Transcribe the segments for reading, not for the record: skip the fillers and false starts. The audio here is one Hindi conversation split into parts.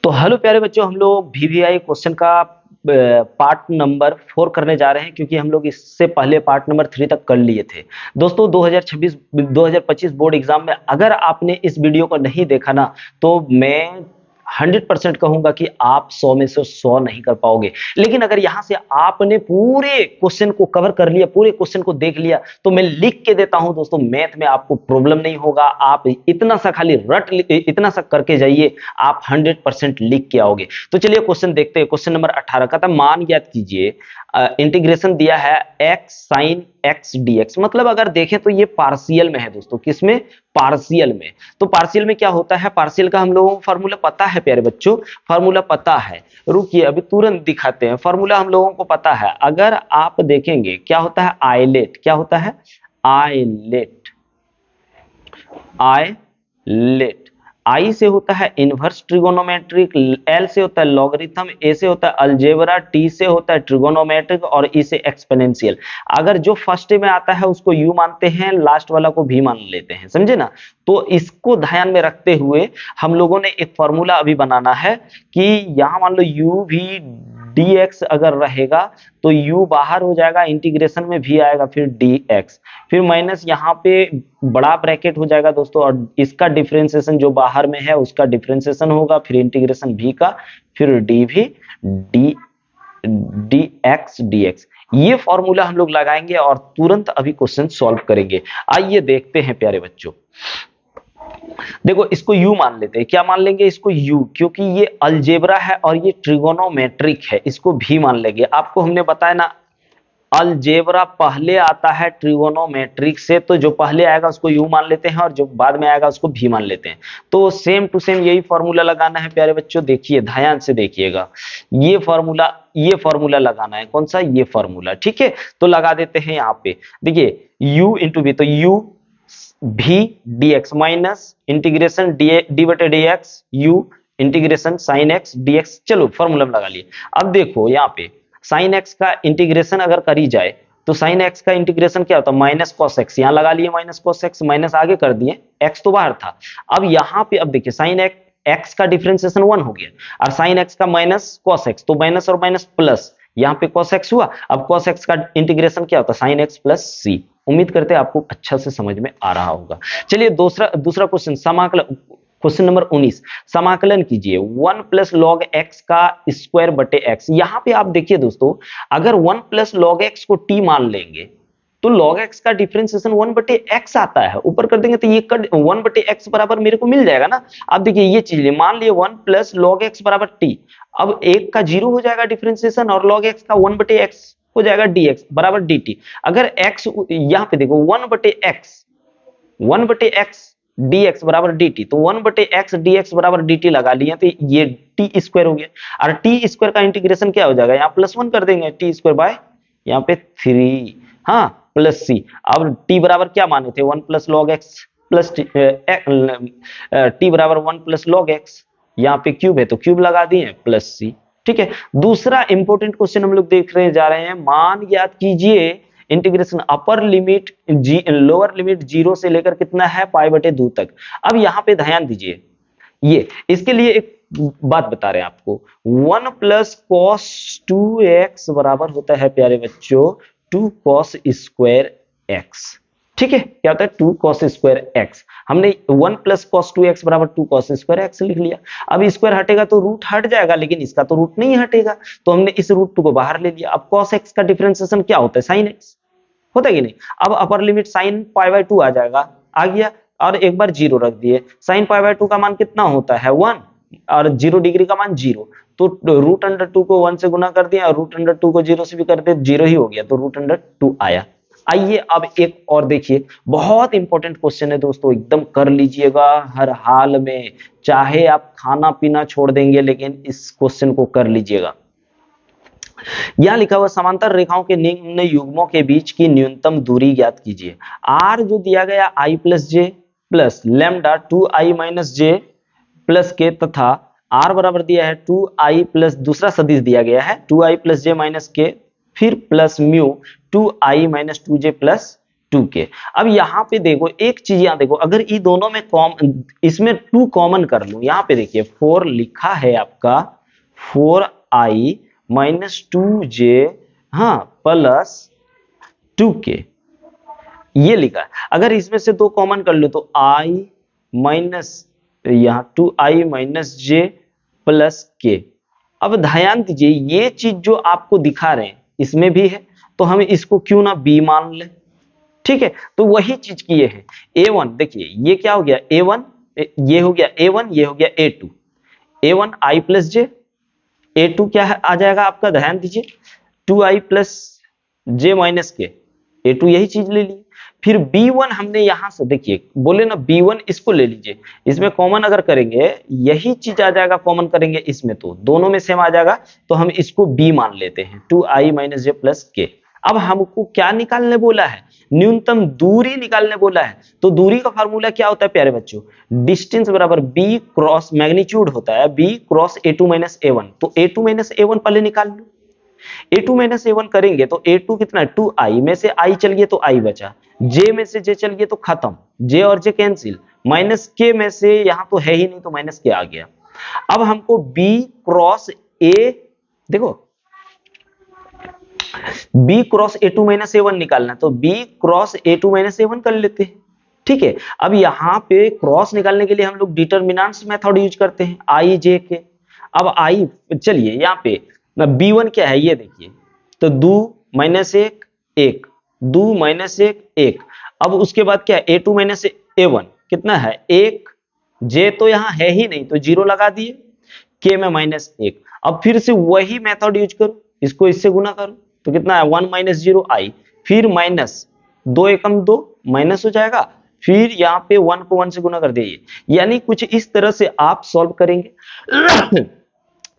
तो हेलो प्यारे बच्चों, हम लोग वीवीआई क्वेश्चन का पार्ट नंबर 4 करने जा रहे हैं, क्योंकि हम लोग इससे पहले पार्ट नंबर 3 तक कर लिए थे। दोस्तों 2025 बोर्ड एग्जाम में अगर आपने इस वीडियो को नहीं देखा ना, तो मैं 100% कहूंगा कि आप 100 में से 100 नहीं कर पाओगे। लेकिन अगर यहां से आपने पूरे क्वेश्चन को कवर कर लिया, पूरे क्वेश्चन को देख लिया, तो मैं लिख के देता हूं दोस्तों, मैथ में आपको प्रॉब्लम नहीं होगा। आप इतना सा खाली इतना सा करके जाइए, आप 100% लिख के आओगे। तो चलिए क्वेश्चन देखते हैं। क्वेश्चन नंबर 18 का था, मान ज्ञात कीजिए। इंटीग्रेशन दिया है x sin x dx। मतलब अगर देखें तो ये पार्शियल में है दोस्तों। किसमें? पार्शियल में। तो पार्शियल में क्या होता है? पार्शियल का हम लोगों को फार्मूला पता है प्यारे बच्चों, फार्मूला पता है। रुकिए अभी तुरंत दिखाते हैं। फार्मूला हम लोगों को पता है। अगर आप देखेंगे क्या होता है आइलेट, क्या होता है आइलेट, आइलेट। आई से होता है इनवर्स ट्रिगोनोमेट्रिक, एल से होता है लॉगरिथम, ए से होता है अलजेब्रा, टी से होता है ट्रिगोनोमेट्रिक और ई से एक्सपोनेंशियल। अगर जो फर्स्ट में आता है उसको यू मानते हैं, लास्ट वाला को भी मान लेते हैं, समझे ना। तो इसको ध्यान में रखते हुए हम लोगों ने एक फॉर्मूला अभी बनाना है कि यहां मान लो यू भी dx अगर रहेगा तो u बाहर हो जाएगा, इंटीग्रेशन में भी आएगा, फिर dx, फिर माइनस यहाँ पे बड़ा ब्रैकेट हो जाएगा दोस्तों, और इसका डिफरेंशिएशन जो बाहर में है उसका डिफरेंशिएशन होगा, फिर इंटीग्रेशन भी का, फिर d भी dx dx। ये फॉर्मूला हम लोग लगाएंगे और तुरंत अभी क्वेश्चन सॉल्व करेंगे। आइए देखते हैं प्यारे बच्चों। देखो इसको u मान लेते हैं। क्या मान लेंगे इसको? u, क्योंकि ये अलजेब्रा है और ये ट्रिगोनोमेट्रिक है, इसको भी मान लेंगे। आपको हमने बताया ना, अलजेब्रा पहले आता है ट्रिगोनोमेट्रिक से, तो जो पहले आएगा उसको u मान लेते हैं और जो बाद में आएगा उसको भी मान लेते हैं। तो सेम टू सेम यही फॉर्मूला लगाना है प्यारे बच्चों। देखिए ध्यान से देखिएगा, ये फॉर्मूला लगाना है। कौन सा? ये फॉर्मूला। ठीक है, तो लगा देते हैं यहाँ पे। देखिए u इंटू v, तो u भी dx माइनस इंटीग्रेशन डी बटे D x you integration sine x dx। चलो फॉर्मूला में लगा लिए। अब देखो यहाँ पे साइन एक्स का इंटीग्रेशन अगर करी जाए तो साइन एक्स का इंटीग्रेशन क्या होता है? Minus cos x. यहाँ लगा लिए माइनस कॉस एक्स, माइनस आगे कर दिए, एक्स तो बाहर था। अब यहाँ पे अब देखिए साइन एक्स का डिफरेंशिएशन 1 हो गया, और साइन एक्स का माइनस कॉस एक्स, तो माइनस और माइनस प्लस, यहाँ पे cos x हुआ। अब cos x का इंटीग्रेशन क्या होता है? sin x plus c। उम्मीद करते हैं आपको अच्छा से समझ में आ रहा होगा। चलिए दूसरा क्वेश्चन, समाकलन। क्वेश्चन नंबर 19, समाकलन कीजिए 1 प्लस लॉग एक्स का स्क्वायर बटे एक्स। यहाँ पे आप देखिए दोस्तों, अगर 1 प्लस लॉग एक्स को t मान लेंगे तो log x का डिफरेंशिएशन 1 बटे x आता है, ऊपर कर देंगे तो ये 1 बटे x बराबर मेरे को मिल जाएगा ना। अब देखिए ये चीज मान लिए 1 प्लस लॉग x बराबर t। अब एक का 0 हो जाएगा डिफरेंशिएशन, और log x का 1 बटे x हो जाएगा dx बराबर dt। अगर x यहाँ पे देखो 1 बटे x dx बराबर dt, तो 1 बटे x dx बराबर dt लगा लिए, तो ये t स्क्वायर हो गया। और t स्क्वायर का इंटीग्रेशन क्या हो जाएगा? यहाँ प्लस 1 कर देंगे, t स्क्वायर बाय यहाँ पे 3, हाँ प्लस सी। अब t बराबर क्या माने थे? 1 plus log x plus T बराबर 1 प्लस लॉग एक्स, यहाँ पे क्यूब है तो क्यूब लगा दिए प्लस सी। ठीक है, दूसरा इंपॉर्टेंट क्वेश्चन हम लोग देख रहे जा रहे हैं। मान ज्ञात कीजिए इंटीग्रेशन अपर लिमिट जी लोअर लिमिट 0 से लेकर कितना है पाई बटे 2 तक। अब यहाँ पे ध्यान दीजिए, ये इसके लिए एक बात बता रहे हैं आपको। 1 प्लस कॉस 2x बराबर होता है प्यारे बच्चों 2 कॉस स्क्वायर x। ठीक है, क्या होता है? 2 कॉस स्क्वायर x। हमने 1 प्लस कॉस 2x बराबर 2 कॉस स्क्वायर x लिख लिया। अब स्क्वायर हटेगा तो रूट हट जाएगा, लेकिन इसका तो रूट नहीं हटेगा, तो हमने इस रूट 2 को बाहर ले लिया। अब कॉस x का डिफरेंशिएशन क्या होता है? साइन x होता है कि नहीं। अब upper limit sine pi by 2 आ जाएगा, आ गया, और एक बार 0 रख दिए। साइन पाई बाय 2 का मान कितना होता है? 1, और 0 डिग्री का मान 0, तो रूट अंडर 2 को 1 से गुना कर दिया, और रूट अंडर 2 को 0 से भी कर दिया, 0 ही हो गया, तो रूट अंडर 2 आया। आइए अब एक और देखिए, बहुत इंपॉर्टेंट क्वेश्चन है दोस्तों, एकदम कर लीजिएगा हर हाल में, चाहे आप खाना पीना छोड़ देंगे लेकिन इस क्वेश्चन को कर लीजिएगा। यहां लिखा हुआ समांतर रेखाओं के निम्न युग्मों के बीच की न्यूनतम दूरी ज्ञात कीजिए। r जो दिया गया i plus J plus lambda 2i minus J plus के, तथा r बराबर दिया है 2i प्लस दूसरा सदिश दिया गया है 2i प्लस जे माइनस के, फिर plus mu 2i minus 2j plus 2k। अब यहाँ पे देखो एक चीज, यहाँ देखो अगर ये दोनों में इसमें 2 कॉमन कर लूं, यहाँ पे देखिए 4 लिखा है आपका 4i माइनस 2j, हाँ, प्लस 2k, ये लिखा है। अगर इसमें से 2 कॉमन कर लो तो i माइनस यहाँ 2i minus j plus k। अब ध्यान दीजिए ये चीज जो आपको दिखा रहे हैं इसमें भी है, तो हम इसको क्यों ना b मान लें, ठीक है। तो वही चीज किए हैं a1, देखिए ये क्या हो गया a1, ये हो गया a1, ये हो गया a2, a1 i plus j, a2 क्या है आ जाएगा आपका, ध्यान दीजिए 2i plus j minus k, a2 यही चीज ले ली। फिर b1 हमने यहां से देखिए बोले ना b1, इसको ले लीजिए, इसमें कॉमन अगर करेंगे यही चीज आ जाएगा, कॉमन करेंगे इसमें तो दोनों में सेम आ जाएगा, तो हम इसको b मान लेते हैं 2i माइनस जे प्लस के। अब हमको क्या निकालने बोला है, न्यूनतम दूरी निकालने बोला है। तो दूरी का फार्मूला क्या होता है प्यारे बच्चों, डिस्टेंस बराबर b क्रॉस मैग्नीट्यूड होता है b cross a2 minus a1। तो a2 माइनस a1 पहले निकाल लो, a2 माइनस a1 करेंगे तो a2 कितना है 2i, में से i चल गया तो i बचा, j में से j चल गया तो खत्म, j और j कैंसिल, माइनस k में से यहाँ तो है ही नहीं तो माइनस k आ गया। अब हमको b क्रॉस a, देखो b cross a2 minus a1 निकालना है, तो b cross a2 minus a1 कर लेते हैं, ठीक है। अब यहाँ पे क्रॉस निकालने के लिए हम लोग डिटर्मिनेंट्स मेथड यूज करते हैं i j के। अब i, चलिए यहाँ पे b1 क्या है ये देखिए, तो 2 माइनस 1 1, 2 माइनस 1 1। अब उसके बाद क्या है a2 माइनस a1 कितना है 1, j तो यहाँ है ही नहीं तो 0 लगा दिए, k में माइनस 1। अब फिर से वही मेथड यूज करो, इसको इससे गुना करो तो कितना है 1 माइनस 0 i, फिर माइनस 2 एकम 2 माइनस हो जाएगा, फिर यहाँ पे 1 को 1 से गुना कर दिए। यानी कुछ इस तरह से आप सॉल्व करेंगे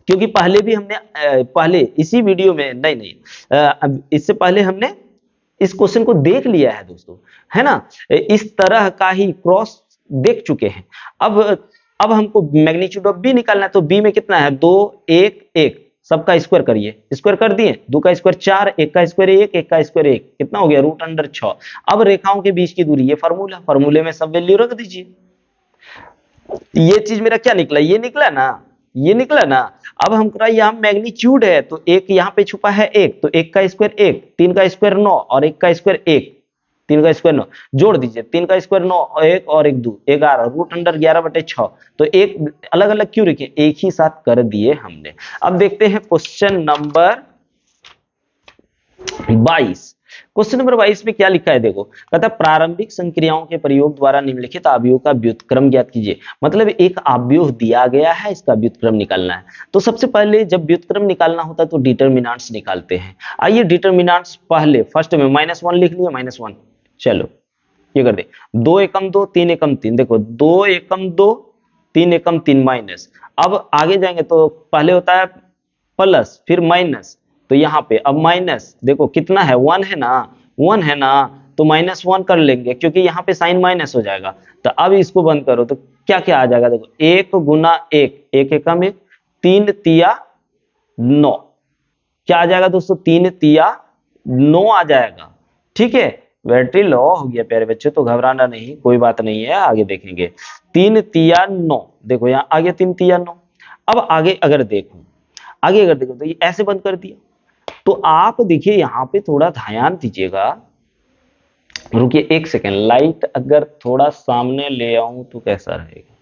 क्योंकि पहले भी हमने पहले इसी वीडियो में नहीं इससे पहले हमने इस क्वेश्चन को देख लिया है दोस्तों, है ना, इस तरह का ही क्रॉस देख चुके हैं। अब हमको मैग्नीट्यूड ऑफ बी निकालना है, तो बी में कितना है 2 1 1, सबका स्क्वायर करिए, स्क्वायर कर दिए, 2 का स्क्वायर 4, 1 का स्क्वायर 1, 1 का स्क्वायर 1, कितना हो गया रूट अंडर 6। अब रेखाओं के बीच की दूरी, ये फार्मूला, फार्मूले में सब वैल्यू रख दीजिए। ये चीज मेरा क्या निकला, ये निकला ना, ये निकला ना। अब हम यहाँ मैग्नीट्यूड है तो एक यहाँ पे छुपा है 1, तो 1 का स्क्वायर 1, 3 का स्क्वायर 9 और 1 का स्क्वायर 1, 3 का स्क्वायर 9 जोड़ दीजिए, 3 का स्क्वायर 9, 1 और 1 2 11, रूट अंडर 11/6। तो एक अलग अलग क्यों रखे, एक ही साथ कर दिए हमने। अब देखते हैं क्वेश्चन नंबर 22। क्वेश्चन नंबर 22 में क्या लिखा है देखो, कहता है प्रारंभिक संक्रियाओं के प्रयोग द्वारा निम्नलिखित आव्यूह का व्युत्क्रम ज्ञात कीजिए। मतलब एक आव्यूह दिया गया है, इसका व्युत्क्रम निकालना है। तो सबसे पहले जब व्युत्क्रम निकालना होता है तो डिटर्मिनेंट्स निकालते हैं। आइए डिटर्मिनेंट्स पहले फर्स्ट में -1 लिख लिया, -1, चलो ये कर दे, 2 एकम 2 3 एकम 3, देखो 2 एकम 2 3 एकम 3 माइनस। अब आगे जाएंगे तो पहले होता है प्लस फिर माइनस, तो यहाँ पे अब माइनस, देखो कितना है 1 है ना, 1 है ना, तो -1 कर लेंगे क्योंकि यहाँ पे साइन माइनस हो जाएगा। तो अब इसको बंद करो तो क्या क्या आ जाएगा, देखो 1 गुना 1, 1 एकम 1, 3 तिया 9, क्या आ जाएगा दोस्तों 3 तिया 9 आ जाएगा, ठीक है। बैटरी लो हो गया प्यारे बच्चे, तो घबराना नहीं, कोई बात नहीं है, आगे देखेंगे। 3 तिया 9, देखो यहाँ आगे 3 तिया 9। अब आगे अगर देखो तो ये ऐसे बंद कर दिया। तो आप देखिए यहाँ पे थोड़ा ध्यान दीजिएगा, रुकिए 1 सेकेंड, लाइट अगर थोड़ा सामने ले आऊं तो कैसा रहेगा।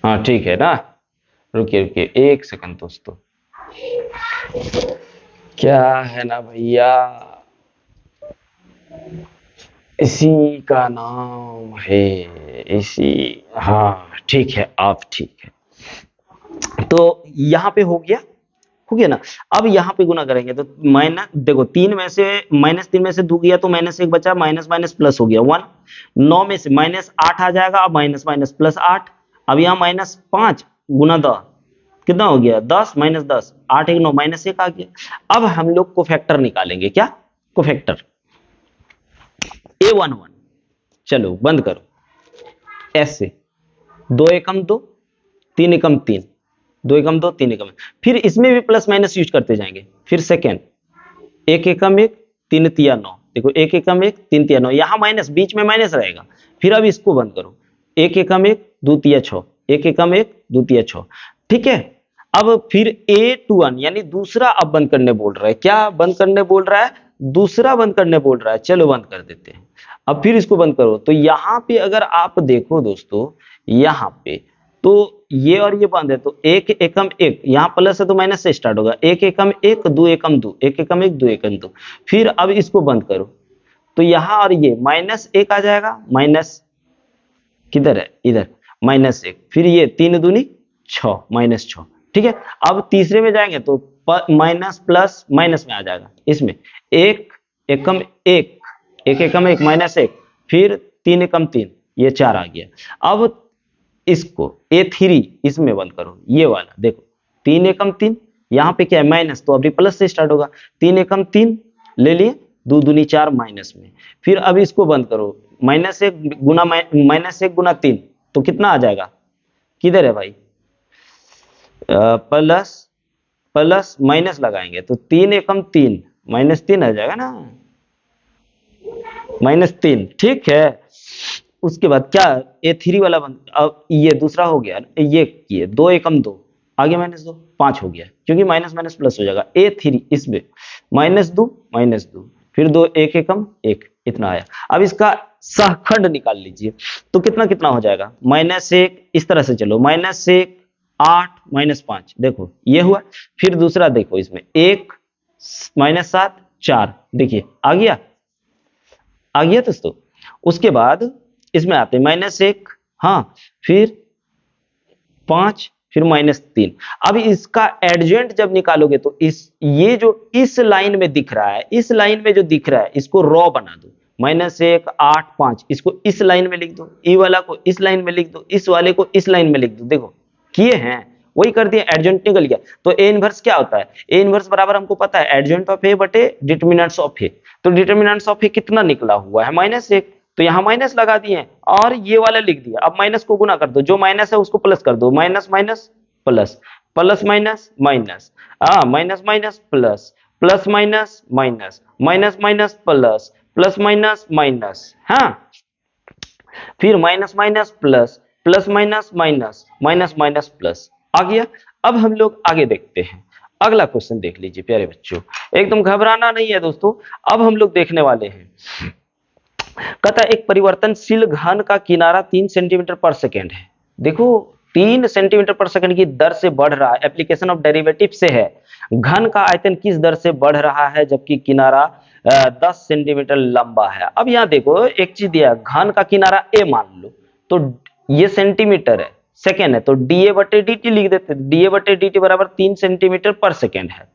हाँ ठीक है ना, रुकिए 1 सेकेंड दोस्तों, क्या है ना भैया, इसी का नाम है इसी, हाँ ठीक है, आप ठीक है। तो यहाँ पे हो गया ना। अब यहाँ पे गुना करेंगे तो माइनस, देखो 3 में से -3 में से 2 गया तो -1 बचा, माइनस माइनस प्लस हो गया 1, 9 में से -8 आ जाएगा, अब माइनस माइनस प्लस 8, अब यहाँ -5 गुना 10 कितना हो गया 10, -10 8 1 9 -1 आ गया। अब हम लोग को फैक्टर निकालेंगे, क्या को फैक्टर A11, चलो बंद करो ऐसे, 2 एकम 2, 3 एकम 3, 2 एकम 2, 3 एकम, फिर इसमें भी प्लस माइनस यूज करते जाएंगे। फिर सेकेंड, 1 एकम 1, 3 तिया 9, देखो 1 एकम 1, 3 तिया 9, यहाँ माइनस, बीच में माइनस रहेगा। फिर अब इसको बंद करो, 1 एकम 1, 2 तिया 6, 1 एकम 1, 2 तिया 6, ठीक है। अब फिर A21 यानी दूसरा अब बंद करने बोल रहा है, क्या बंद करने बोल रहा है, दूसरा बंद करने बोल रहा है, चलो बंद कर देते हैं। अब फिर इसको बंद करो, तो यहाँ पे अगर आप देखो दोस्तों, यहाँ पे तो ये और ये बंद है, तो 1 एकम 1, यहाँ प्लस है तो माइनस से स्टार्ट होगा, 1 एकम 1, 2 एकम 2, 1 एकम 1, 2 एकम 2, फिर अब इसको बंद करो, तो यहाँ और ये -1 आ जाएगा, माइनस किधर है, इधर, -1, फिर ये 3 दूनी 6, -6, ठीक है। अब तीसरे में जाएंगे तो माइनस प्लस माइनस में आ जाएगा, इसमें 1 एकम 1, 1 एकम 1, -1, फिर 3 एकम 3, ये 4 आ गया। अब इसको A3 इसमें बंद करो, ये वाला देखो, 3 एकम 3, यहाँ पे क्या है माइनस, तो अभी प्लस से स्टार्ट होगा, 3 एकम 3 ले लिए, 2 दूनी 4 माइनस में, फिर अब इसको बंद करो, -1 गुना 3, तो कितना आ जाएगा, किधर है भाई, प्लस प्लस माइनस लगाएंगे तो 3 एकम 3, -3 आ जाएगा ना, -3, ठीक है। उसके बाद क्या, A3 वाला बंद, अब ये दूसरा हो गया, ये किए 2 एकम 2, आगे -2, 5 हो गया, क्योंकि माइनस माइनस प्लस हो जाएगा, A3 इसमें -2, फिर 2, 1 एकम 1, इतना आया। अब इसका सहखंड निकाल लीजिए, तो कितना कितना हो जाएगा, -1, इस तरह से चलो, -1, 8, -5, देखो ये हुआ। फिर दूसरा देखो, इसमें 1, -7, 4, देखिए आ गया दोस्तों। उसके बाद इसमें आते हैं -1, हाँ, फिर 5, फिर -3। अब इसका एडजेंट जब निकालोगे तो ये जो इस लाइन में दिख रहा है, इस लाइन में जो दिख रहा है, इसको रॉ बना दो, -1, 8, 5, इसको इस लाइन में लिख दो, ई वाला को इस लाइन में लिख दो, इस वाले को इस लाइन में लिख दो, देखो किए हैं, वही कर दिया, एडजेंट निकल गया। तो ए इनवर्स क्या होता है, ए इनवर्स बराबर हमको पता है एडजेंट ऑफ ए बटे डिटरमिनेंट्स ऑफ ए, तो डिटरमिनेंट्स ऑफ ए कितना निकला हुआ है, -1, तो यहाँ माइनस लगा दिए और ये वाला लिख दिया। अब माइनस को गुना कर दो, जो माइनस है उसको प्लस कर दो, minus minus plus, plus minus minus, minus minus plus, plus minus minus, minus minus plus, plus minus minus, हाँ, फिर minus minus plus, plus minus minus, minus minus plus, आ गया। अब हम लोग आगे देखते हैं, अगला क्वेश्चन देख लीजिए प्यारे बच्चों, एकदम घबराना नहीं है दोस्तों। अब हम लोग देखने वाले हैं, कहता एक परिवर्तनशील घन का किनारा 3 सेंटीमीटर पर सेकेंड है। देखो 3 सेंटीमीटर पर सेकेंड की दर से बढ़ रहा है, एप्लीकेशन ऑफ डेरिवेटिव से है। घन का आयतन किस दर से बढ़ रहा है जबकि किनारा 10 सेंटीमीटर लंबा है। अब यहाँ देखो एक चीज दिया, घन का किनारा ए मान लो, तो ये सेंटीमीटर है, सेकेंड है, तो डीए बटे डी टी लिख देते, डीए बटे डी टी बराबर 3 सेंटीमीटर पर सेकेंड है।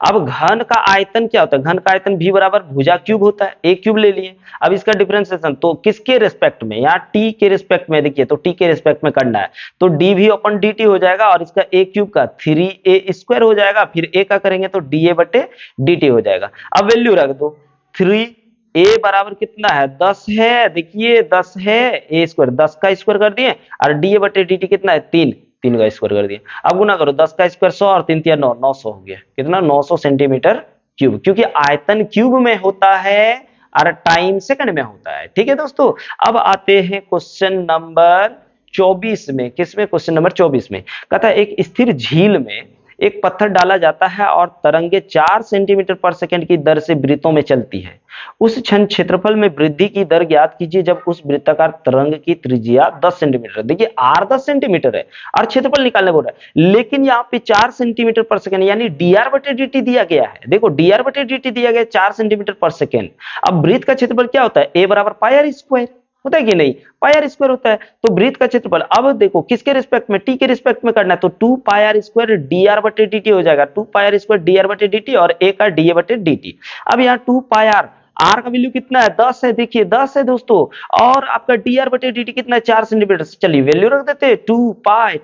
अब घन का आयतन क्या होता है, घन का आयतन v बराबर भुजा क्यूब होता है, a क्यूब ले लिए। अब इसका डिफरेंशिएशन तो किसके रिस्पेक्ट में, यहाँ t के रिस्पेक्ट में, देखिए तो t के रिस्पेक्ट में करना है, तो dv अपन dt हो जाएगा और इसका a क्यूब का 3a स्क्वायर हो जाएगा, फिर a का करेंगे तो da बटे dt हो जाएगा। अब वैल्यू रख दो, 3a बराबर कितना है, 10 है, देखिए 10 है, a स्क्वायर 10 का स्क्वायर कर दिए और da बटे dt कितना है, 3 का स्क्वायर कर दिया। अब गुना करो, 10 का स्क्वायर 100 और 3 तिया 9, 900 हो गया, कितना 900 सेंटीमीटर क्यूब, क्योंकि आयतन क्यूब में होता है और टाइम सेकंड में होता है। ठीक है दोस्तों, अब आते हैं क्वेश्चन नंबर 24 में, किसमें, क्वेश्चन नंबर 24 में कहता है एक स्थिर झील में एक पत्थर डाला जाता है और तरंगे 4 सेंटीमीटर पर सेकंड की दर से वृत्तों में चलती है। उस क्षण क्षेत्रफल में वृद्धि की दर ज्ञात कीजिए जब उस वृत्ताकार तरंग की त्रिज्या 10 सेंटीमीटर, देखिए आर 10 सेंटीमीटर है और क्षेत्रफल निकालने बोल रहा है, लेकिन यहाँ पे 4 सेंटीमीटर पर सेकंड यानी dr बटे dt दिया गया है। देखो dr बटे dt दिया गया 4 सेंटीमीटर पर सेकंड। अब वृत्त का क्षेत्रफल क्या होता है, a बराबर पाई आर स्क्वायर होता है कि नहीं, पाई आर स्क्वायर होता है, तो वृत्त का क्षेत्रफल अब देखो किसके रिस्पेक्ट में, टी के रिस्पेक्ट में करना है, तो 2 पाई आर स्क्वायर डी आर बटे डी टी हो जाएगा, 2 पाई आर स्क्वायर डी आर बटे डी टी और ए का डी ए बटे डी टी। अब यहाँ 2 पाई आर, आर का वैल्यू कितना है, 10 है, देखिए 10 है दोस्तों, और आपका डी आर बटे डी टी कितना है, 4 सेंटीमीटर। चलिए वैल्यू रख देते हैं 2 पाई,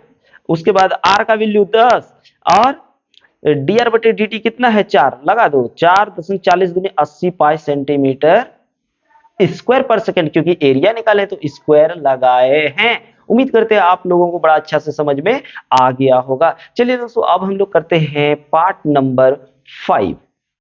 उसके बाद आर का वैल्यू 10 और डी आर बटे डी टी कितना है, 4 लगा दो, 4.40 दूनी 80 पाई सेंटीमीटर स्क्वायर पर सेकंड, क्योंकि एरिया निकाले तो स्क्वायर लगाए हैं उम्मीद करते हैं आप लोगों को बड़ा अच्छा से समझ में आ गया होगा। चलिए दोस्तों, अब हम लोग करते हैं पार्ट नंबर 5।